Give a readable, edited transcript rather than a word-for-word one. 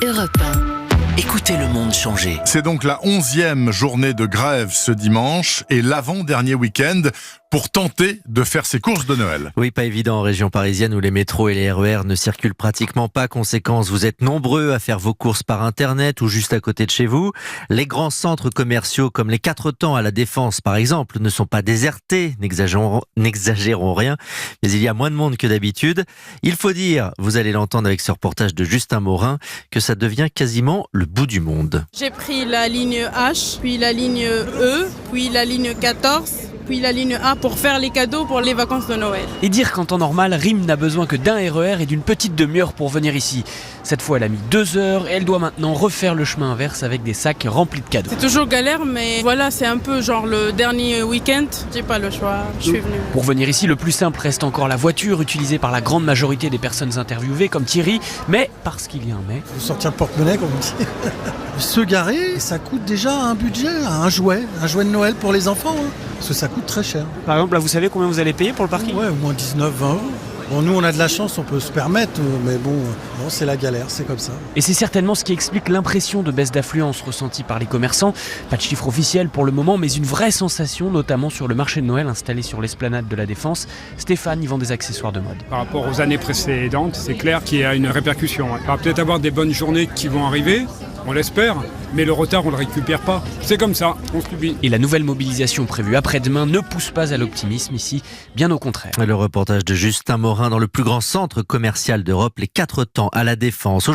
Europe 1. Écoutez le monde changer. C'est donc la 11e journée de grève ce dimanche et l'avant-dernier week-end pour tenter de faire ses courses de Noël. Oui, pas évident en région parisienne où les métros et les RER ne circulent pratiquement pas. Conséquence, vous êtes nombreux à faire vos courses par Internet ou juste à côté de chez vous. Les grands centres commerciaux comme les Quatre Temps à la Défense, par exemple, ne sont pas désertés, n'exagérons rien, mais il y a moins de monde que d'habitude. Il faut dire, vous allez l'entendre avec ce reportage de Justin Morin, que ça devient quasiment le bout du monde. J'ai pris la ligne H, puis la ligne E, puis la ligne 14, puis la ligne A pour faire les cadeaux pour les vacances de Noël. Et dire qu'en temps normal, Rim n'a besoin que d'un RER et d'une petite demi-heure pour venir ici. Cette fois, elle a mis 2 heures et elle doit maintenant refaire le chemin inverse avec des sacs remplis de cadeaux. C'est toujours galère, mais voilà, c'est un peu genre le dernier week-end. J'ai pas le choix, je suis venue. Pour venir ici, le plus simple reste encore la voiture utilisée par la grande majorité des personnes interviewées, comme Thierry. Mais, parce qu'il y a un mais... Faut sortir le porte-monnaie, comme on dit. Se garer, ça coûte déjà un budget, un jouet de Noël pour les enfants. Parce que ça coûte très cher. Par exemple, là, vous savez combien vous allez payer pour le parking ? Ouais, au moins 19-20 €. Bon, nous, on a de la chance, on peut se permettre, mais bon, c'est la galère, c'est comme ça. Et c'est certainement ce qui explique l'impression de baisse d'affluence ressentie par les commerçants. Pas de chiffre officiel pour le moment, mais une vraie sensation, notamment sur le marché de Noël installé sur l'esplanade de la Défense. Stéphane y vend des accessoires de mode. Par rapport aux années précédentes, c'est clair qu'il y a une répercussion. Il va peut-être avoir des bonnes journées qui vont arriver, on l'espère, mais le retard, on ne le récupère pas. C'est comme ça, on subit. Et la nouvelle mobilisation prévue après-demain ne pousse pas à l'optimisme ici, bien au contraire. Le reportage de Justin Morin dans le plus grand centre commercial d'Europe, les Quatre Temps à la Défense.